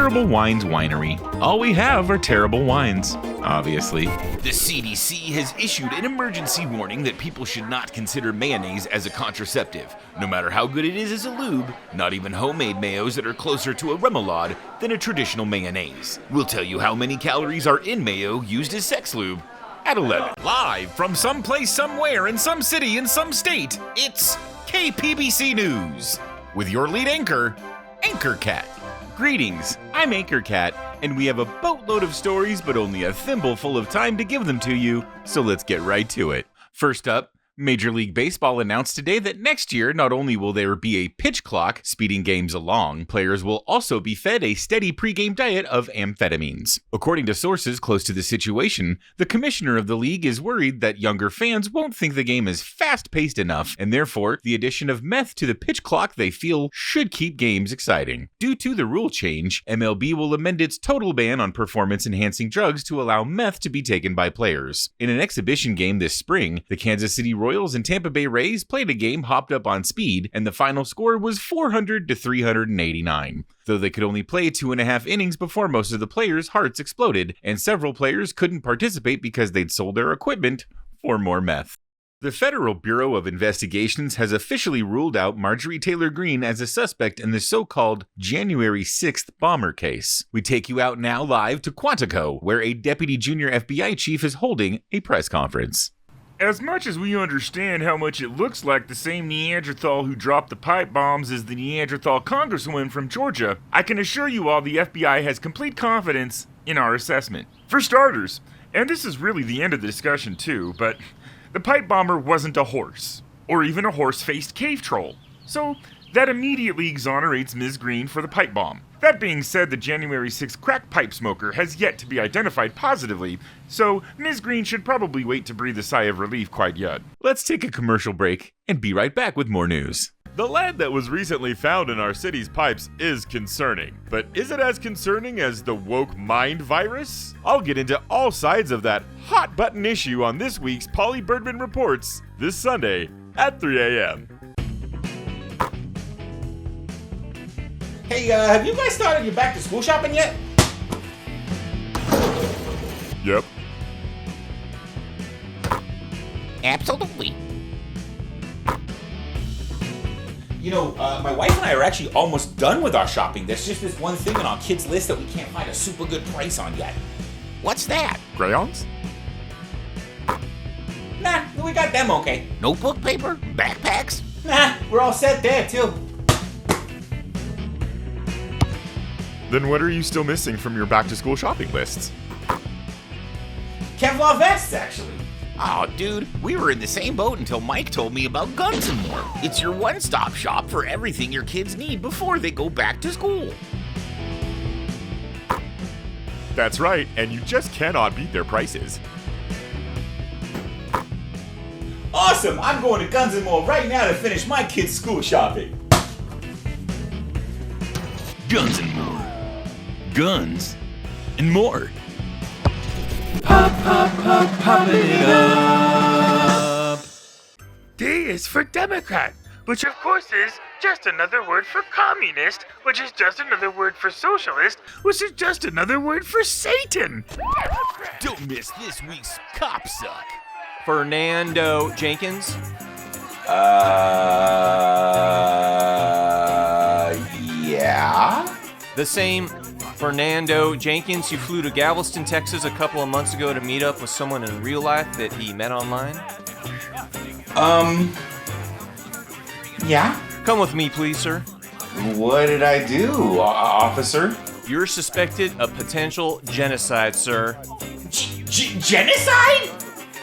Terrible Wines Winery. All we have are terrible wines, obviously. The CDC has issued an emergency warning that people should not consider mayonnaise as a contraceptive. No matter how good it is as a lube, not even homemade mayos that are closer to a remoulade than a traditional mayonnaise. We'll tell you how many calories are in mayo used as sex lube at 11. Live from someplace, somewhere, in some city, in some state, it's KPBC News with your lead anchor, Anchor Cat. Greetings, I'm Anchor Cat, and we have a boatload of stories but only a thimbleful of time to give them to you, so let's get right to it. First up, Major League Baseball announced today that next year, not only will there be a pitch clock speeding games along, players will also be fed a steady pregame diet of amphetamines. According to sources close to the situation, the commissioner of the league is worried that younger fans won't think the game is fast-paced enough, and therefore, the addition of meth to the pitch clock they feel should keep games exciting. Due to the rule change, MLB will amend its total ban on performance-enhancing drugs to allow meth to be taken by players. In an exhibition game this spring, the Kansas City Royals and Tampa Bay Rays played a game hopped up on speed, and the final score was 400 to 389. Though they could only play 2.5 innings before most of the players' hearts exploded, and several players couldn't participate because they'd sold their equipment for more meth. The Federal Bureau of Investigations has officially ruled out Marjorie Taylor Greene as a suspect in the so-called January 6th bomber case. We take you out now live to Quantico, where a deputy junior FBI chief is holding a press conference. As much as we understand how much it looks like the same Neanderthal who dropped the pipe bombs as the Neanderthal congresswoman from Georgia, I can assure you all the FBI has complete confidence in our assessment. For starters, and this is really the end of the discussion too, but the pipe bomber wasn't a horse, or even a horse-faced cave troll. So that immediately exonerates Ms. Greene for the pipe bomb. That being said, the January 6th crack pipe smoker has yet to be identified positively, so Ms. Greene should probably wait to breathe a sigh of relief quite yet. Let's take a commercial break and be right back with more news. The lead that was recently found in our city's pipes is concerning. But is it as concerning as the woke mind virus? I'll get into all sides of that hot button issue on this week's Polly Birdman Reports this Sunday at 3 a.m. Hey, have you guys started your back to school shopping yet? Yep. Absolutely. You know, my wife and I are actually almost done with our shopping. There's just this one thing on our kids' list that we can't find a super good price on yet. What's that? Crayons? Nah, we got them okay. Notebook paper? Backpacks? Nah, we're all set there, too. Then what are you still missing from your back-to-school shopping lists? Kevlar vests, actually. Oh, dude, we were in the same boat until Mike told me about Guns and More. It's your one-stop shop for everything your kids need before they go back to school. That's right, and you just cannot beat their prices. Awesome! I'm going to Guns and More right now to finish my kids' school shopping. Guns and More. Guns and more. Popping it up. D is for Democrat, which of course is just another word for communist, which is just another word for socialist, which is just another word for Satan. Don't miss this week's Cop Suck. Fernando Jenkins. Yeah? The same Fernando Jenkins who flew to Galveston, Texas a couple of months ago to meet up with someone in real life that he met online. Yeah? Come with me, please, sir. What did I do, officer? You're suspected of potential genocide, sir. Genocide?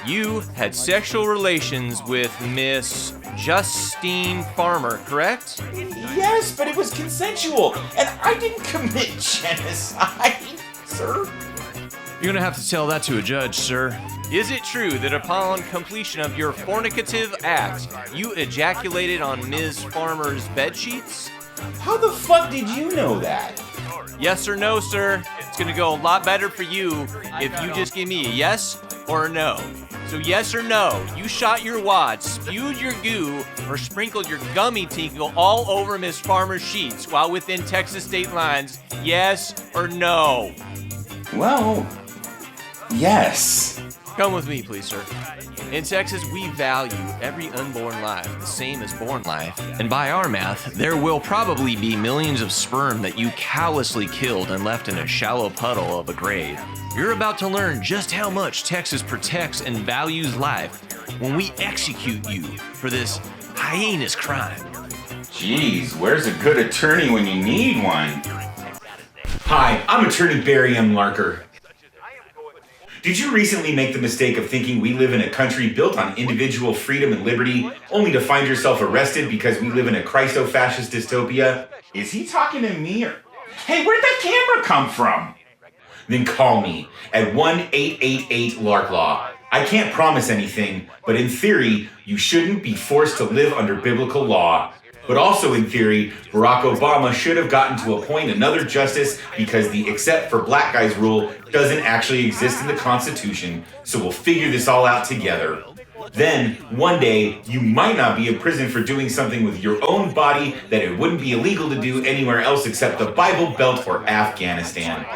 You had sexual relations with Miss Justine Farmer, correct? Yes, but it was consensual, and I didn't commit genocide, sir. You're gonna have to tell that to a judge, sir. Is it true that upon completion of your fornicative act, you ejaculated on Ms. Farmer's bedsheets? How the fuck did you know that? Yes or no, sir? It's gonna go a lot better for you if you just give me a yes or a no. So yes or no, you shot your wad, spewed your goo, or sprinkled your gummy tinkle all over Miss Farmer's sheets while within Texas state lines, yes or no? Well, yes. Come with me, please, sir. In Texas, we value every unborn life the same as born life. And by our math, there will probably be millions of sperm that you callously killed and left in a shallow puddle of a grave. You're about to learn just how much Texas protects and values life when we execute you for this heinous crime. Jeez, where's a good attorney when you need one? Hi, I'm attorney Barry M. Larker. Did you recently make the mistake of thinking we live in a country built on individual freedom and liberty, only to find yourself arrested because we live in a Christo-fascist dystopia? Is he talking to me or... Hey, where'd that camera come from? Then call me at 1-888-LARK-LAW. I can't promise anything, but in theory, you shouldn't be forced to live under biblical law. But also in theory, Barack Obama should have gotten to appoint another justice because the except for black guys rule doesn't actually exist in the Constitution, so we'll figure this all out together. Then, one day, you might not be in prison for doing something with your own body that it wouldn't be illegal to do anywhere else except the Bible Belt or Afghanistan.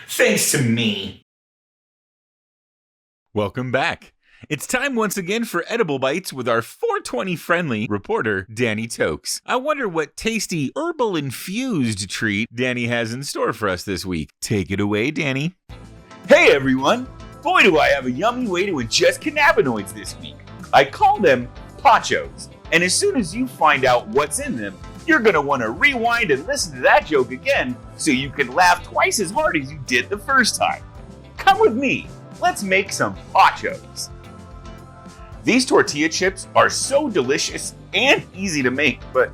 Thanks to me. Welcome back. It's time once again for Edible Bites with our 420-friendly reporter, Danny Tokes. I wonder what tasty herbal-infused treat Danny has in store for us this week. Take it away, Danny. Hey everyone! Boy do I have a yummy way to ingest cannabinoids this week. I call them pachos. And as soon as you find out what's in them, you're gonna want to rewind and listen to that joke again so you can laugh twice as hard as you did the first time. Come with me, let's make some pachos. These tortilla chips are so delicious and easy to make, but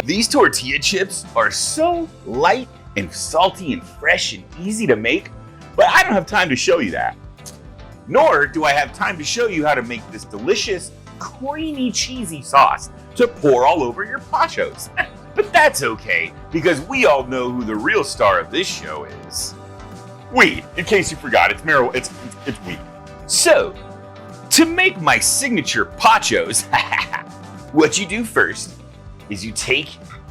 these tortilla chips are so light and salty and fresh and easy to make, but I don't have time to show you that. Nor do I have time to show you how to make this delicious, creamy, cheesy sauce to pour all over your pachos. But that's okay, because we all know who the real star of this show is. Weed. In case you forgot, it's marijuana. It's weed. So, to make my signature pachos, what you do first is you take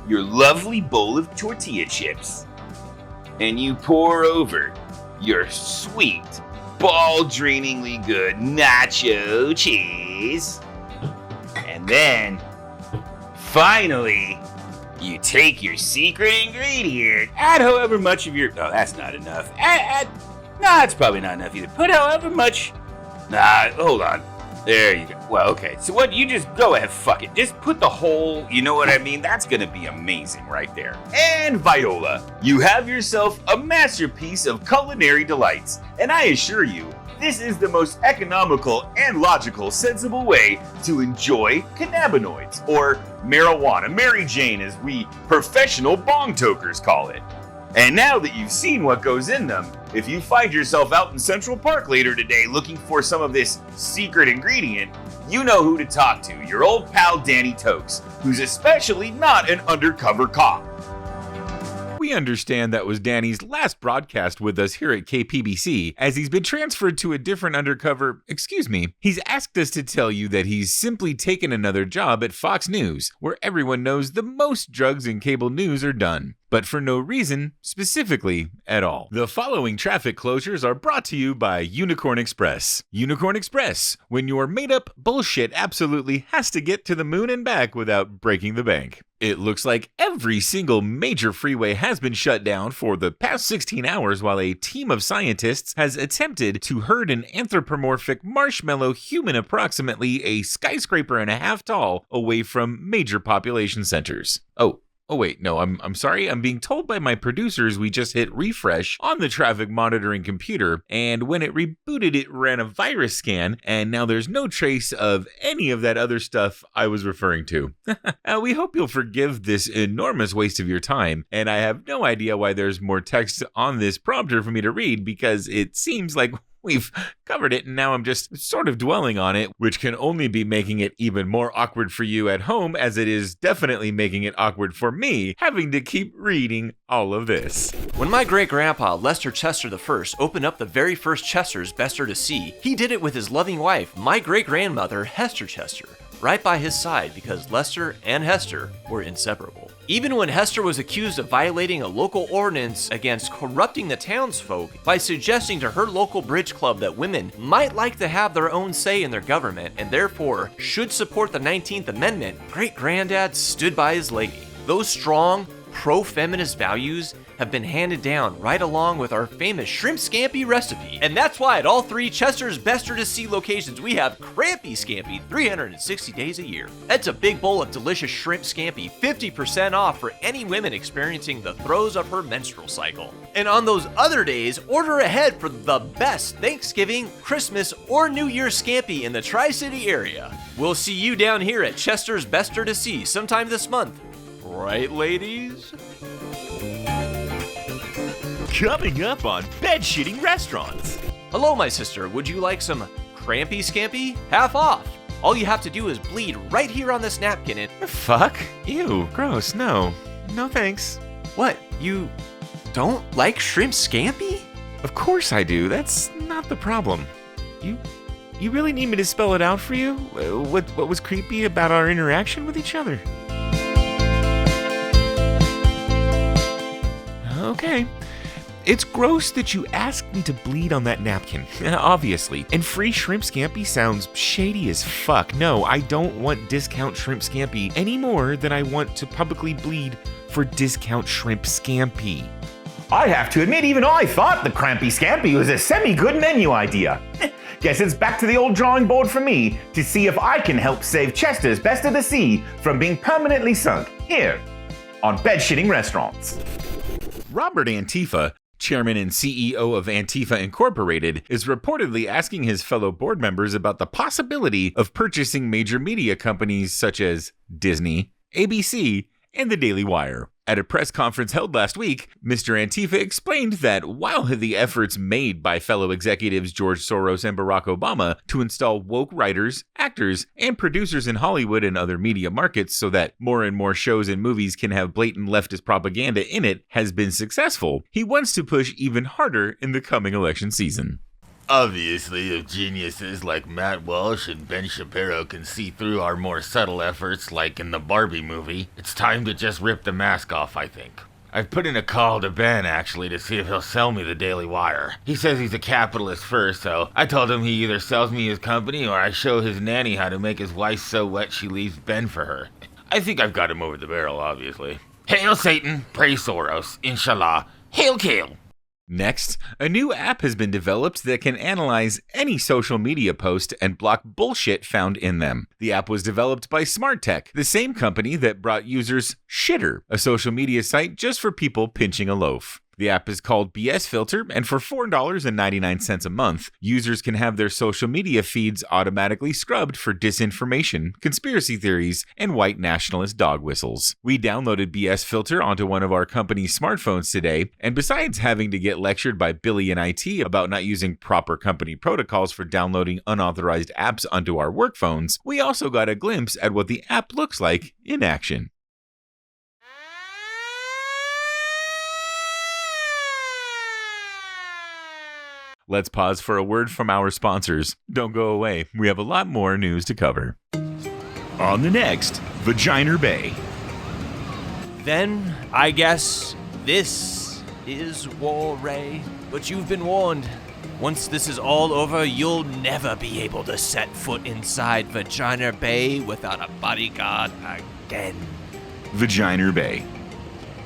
your lovely bowl of tortilla chips and you pour over your sweet, ball-drainingly good nacho cheese. And then, finally, you take your secret ingredient, add however much of your... Oh, that's not enough. That's probably not enough either. Put however much... Nah, hold on. There you go. Well, okay. So what, you just go ahead, fuck it. Just put the whole, you know what I mean? That's gonna be amazing right there. And Viola, you have yourself a masterpiece of culinary delights. And I assure you, this is the most economical and logical, sensible way to enjoy cannabinoids, or marijuana, Mary Jane as we professional bong tokers call it. And now that you've seen what goes in them, if you find yourself out in Central Park later today looking for some of this secret ingredient, you know who to talk to, your old pal Danny Tokes, who's especially not an undercover cop. We understand that was Danny's last broadcast with us here at KPBC, as he's been transferred to a different he's asked us to tell you that he's simply taken another job at Fox News, where everyone knows the most drugs in cable news are done, but for no reason specifically at all. The following traffic closures are brought to you by Unicorn Express. Unicorn Express, when your made-up bullshit absolutely has to get to the moon and back without breaking the bank. It looks like every single major freeway has been shut down for the past 16 hours while a team of scientists has attempted to herd an anthropomorphic marshmallow human approximately a skyscraper and a half tall away from major population centers. Oh wait, no, I'm sorry. I'm being told by my producers we just hit refresh on the traffic monitoring computer, and when it rebooted, it ran a virus scan, and now there's no trace of any of that other stuff I was referring to. We hope you'll forgive this enormous waste of your time, and I have no idea why there's more text on this prompter for me to read, because it seems like We've covered it, and now I'm just sort of dwelling on it, which can only be making it even more awkward for you at home, as it is definitely making it awkward for me, having to keep reading all of this. When my great-grandpa, Lester Chester I, opened up the very first Chester's Bester to See, he did it with his loving wife, my great-grandmother, Hester Chester, right by his side because Lester and Hester were inseparable. Even when Hester was accused of violating a local ordinance against corrupting the townsfolk by suggesting to her local bridge club that women might like to have their own say in their government and therefore should support the 19th Amendment, great-granddad stood by his lady. Those strong, pro-feminist values have been handed down right along with our famous shrimp scampi recipe. And that's why at all three Chester's Bester to See locations, we have Crampy Scampi 360 days a year. That's a big bowl of delicious shrimp scampi, 50% off for any women experiencing the throes of her menstrual cycle. And on those other days, order ahead for the best Thanksgiving, Christmas, or New Year's scampi in the Tri-City area. We'll see you down here at Chester's Bester to See sometime this month. Right, ladies? Coming up on bed-shitting restaurants. Hello, my sister. Would you like some Crampy Scampi? Half off. All you have to do is bleed right here on this napkin and... Fuck? Ew, gross, no. No thanks. What? You don't like shrimp scampi? Of course I do, that's not the problem. You really need me to spell it out for you? What was creepy about our interaction with each other? Okay. It's gross that you asked me to bleed on that napkin, obviously. And free shrimp scampi sounds shady as fuck. No, I don't want discount shrimp scampi any more than I want to publicly bleed for discount shrimp scampi. I have to admit, even I thought the Crampy Scampi was a semi-good menu idea. Guess it's back to the old drawing board for me to see if I can help save Chester's Bester to See from being permanently sunk here on Bed-Shitting Restaurants. Robert Antifa, chairman and CEO of Antifa Incorporated, is reportedly asking his fellow board members about the possibility of purchasing major media companies such as Disney, ABC, and the Daily Wire. At a press conference held last week, Mr. Antifa explained that while the efforts made by fellow executives George Soros and Barack Obama to install woke writers, actors, and producers in Hollywood and other media markets so that more and more shows and movies can have blatant leftist propaganda in it has been successful, he wants to push even harder in the coming election season. Obviously, if geniuses like Matt Walsh and Ben Shapiro can see through our more subtle efforts, like in the Barbie movie, it's time to just rip the mask off, I think. I've put in a call to Ben, actually, to see if he'll sell me the Daily Wire. He says he's a capitalist first, so I told him he either sells me his company or I show his nanny how to make his wife so wet she leaves Ben for her. I think I've got him over the barrel, obviously. Hail Satan, praise Soros, inshallah, hail Kale. Next, a new app has been developed that can analyze any social media post and block bullshit found in them. The app was developed by SmartTech, the same company that brought users Shitter, a social media site just for people pinching a loaf. The app is called BS Filter, and for $4.99 a month, users can have their social media feeds automatically scrubbed for disinformation, conspiracy theories, and white nationalist dog whistles. We downloaded BS Filter onto one of our company's smartphones today, and besides having to get lectured by Billy in IT about not using proper company protocols for downloading unauthorized apps onto our work phones, we also got a glimpse at what the app looks like in action. Let's pause for a word from our sponsors. Don't go away, we have a lot more news to cover. On the next, Vagina Bay. Then, I guess, this is war, Ray. But you've been warned. Once this is all over, you'll never be able to set foot inside Vagina Bay without a bodyguard again. Vagina Bay.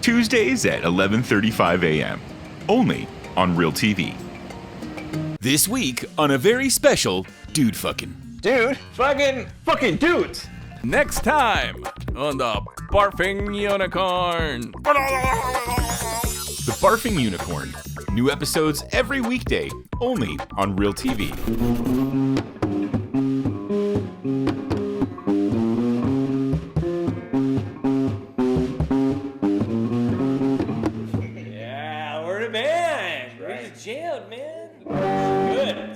Tuesdays at 11:35 a.m. Only on Real TV. This week on a very special Dude Fucking. Dude, fucking dudes! Next time on the Barfing Unicorn. The Barfing Unicorn. New episodes every weekday, only on Real TV. Yeah, we're the band. We just jammed, man. Good.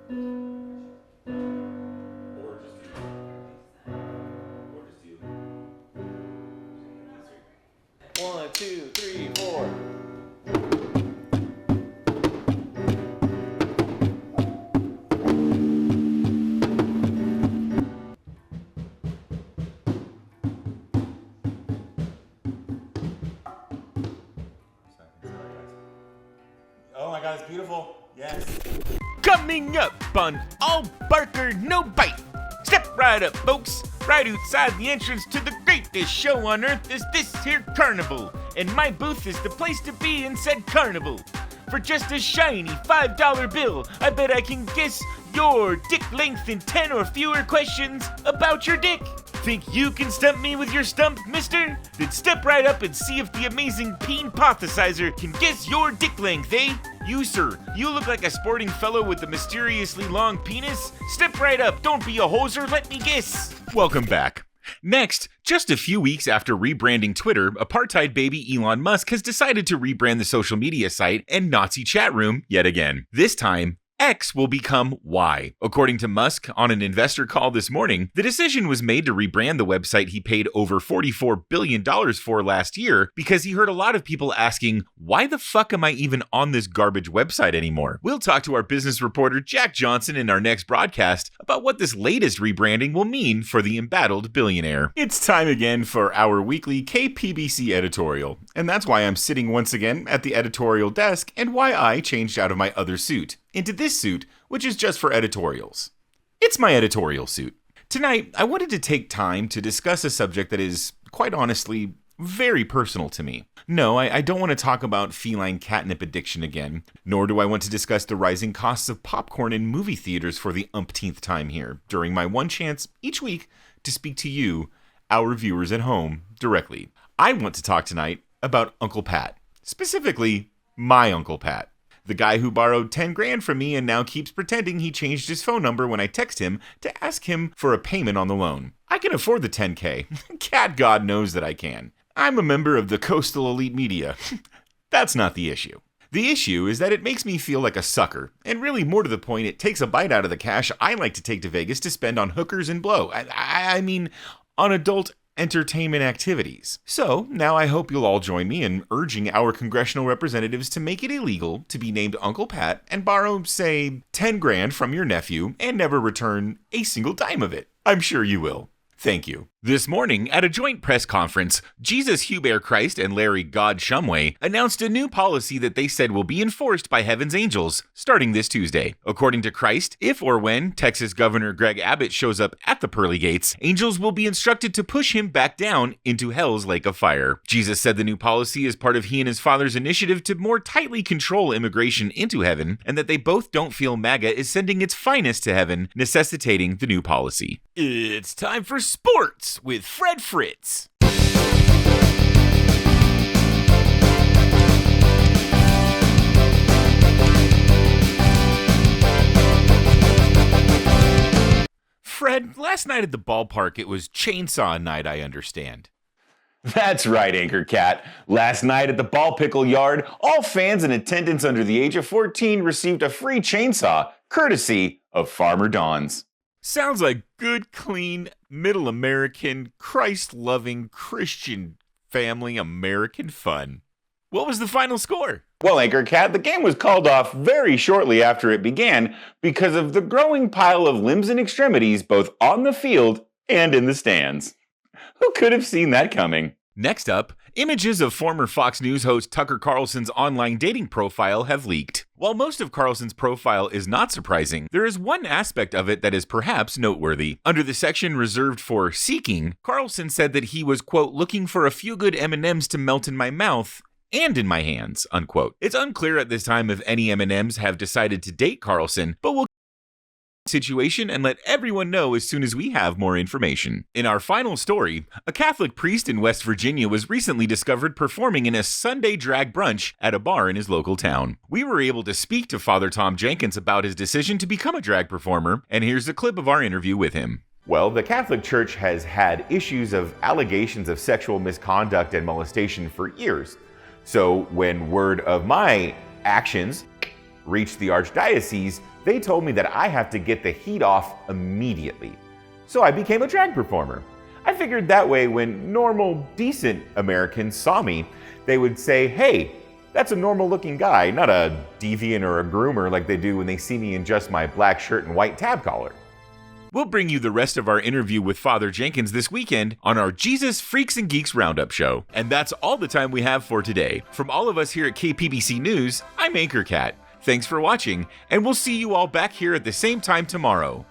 One, two, three, four. Oh my god, it's beautiful. Yes. Coming up on All Barker, No Bite. Step right up, folks. Right outside the entrance to the greatest show on earth is this here carnival. And my booth is the place to be in said carnival. For just a shiny $5 bill, I bet I can guess your dick length in 10 or fewer questions about your dick. Think you can stump me with your stump, mister? Then step right up and see if the amazing peen-pothesizer can guess your dick length, eh? You, sir, you look like a sporting fellow with a mysteriously long penis. Step right up, don't be a hoser, let me guess. Welcome back. Next, just a few weeks after rebranding Twitter, apartheid baby Elon Musk has decided to rebrand the social media site and Nazi chat room yet again. This time, X will become Y. According to Musk, on an investor call this morning, the decision was made to rebrand the website he paid over $44 billion for last year because he heard a lot of people asking, why the fuck am I even on this garbage website anymore? We'll talk to our business reporter Jack Johnson in our next broadcast about what this latest rebranding will mean for the embattled billionaire. It's time again for our weekly KPBC editorial, and that's why I'm sitting once again at the editorial desk and why I changed out of my other suit into this suit, which is just for editorials. It's my editorial suit. Tonight, I wanted to take time to discuss a subject that is, quite honestly, very personal to me. No, I don't want to talk about feline catnip addiction again, nor do I want to discuss the rising costs of popcorn in movie theaters for the umpteenth time here, during my one chance each week to speak to you, our viewers at home, directly. I want to talk tonight about Uncle Pat. Specifically, my Uncle Pat. The guy who borrowed 10 grand from me and now keeps pretending he changed his phone number when I text him to ask him for a payment on the loan. I can afford the 10K. Cat God knows that I can. I'm a member of the coastal elite media. That's not the issue. The issue is that it makes me feel like a sucker, and really more to the point, it takes a bite out of the cash I like to take to Vegas to spend on hookers and blow. I mean, on adult entertainment activities. So now I hope you'll all join me in urging our congressional representatives to make it illegal to be named Uncle Pat and borrow, say, 10 grand from your nephew and never return a single dime of it. I'm sure you will. Thank you. This morning, at a joint press conference, Jesus Hubert Christ and Larry God Shumway announced a new policy that they said will be enforced by Heaven's Angels starting this Tuesday. According to Christ, if or when Texas Governor Greg Abbott shows up at the pearly gates, angels will be instructed to push him back down into hell's lake of fire. Jesus said the new policy is part of he and his father's initiative to more tightly control immigration into heaven, and that they both don't feel MAGA is sending its finest to heaven, necessitating the new policy. It's time for sports with Fred Fritz. Fred, last night at the ballpark, it was chainsaw night, I understand. That's right, Anchor Cat. Last night at the Ball Pickle Yard, all fans in attendance under the age of 14 received a free chainsaw, courtesy of Farmer Don's. Sounds like good, clean, middle American, Christ-loving, Christian family American fun. What was the final score? Well, Anchor Cat, the game was called off very shortly after it began because of the growing pile of limbs and extremities both on the field and in the stands. Who could have seen that coming? Next up, images of former Fox News host Tucker Carlson's online dating profile have leaked. While most of Carlson's profile is not surprising, there is one aspect of it that is perhaps noteworthy. Under the section reserved for seeking, Carlson said that he was, quote, looking for a few good M&Ms to melt in my mouth and in my hands, unquote. It's unclear at this time if any M&Ms have decided to date Carlson, but we'll situation and let everyone know as soon as we have more information. In our final story, a Catholic priest in West Virginia was recently discovered performing in a Sunday drag brunch at a bar in his local town. We were able to speak to Father Tom Jenkins about his decision to become a drag performer, and here's a clip of our interview with him. Well, the Catholic Church has had issues of allegations of sexual misconduct and molestation for years. So when word of my actions reached the Archdiocese, they told me that I have to get the heat off immediately. So I became a drag performer. I figured that way when normal, decent Americans saw me, they would say, hey, that's a normal looking guy, not a deviant or a groomer like they do when they see me in just my black shirt and white tab collar. We'll bring you the rest of our interview with Father Jenkins this weekend on our Jesus Freaks and Geeks Roundup show. And that's all the time we have for today. From all of us here at KPBC News, I'm Anchor Cat. Thanks for watching, and we'll see you all back here at the same time tomorrow.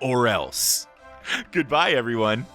Or else. Goodbye, everyone.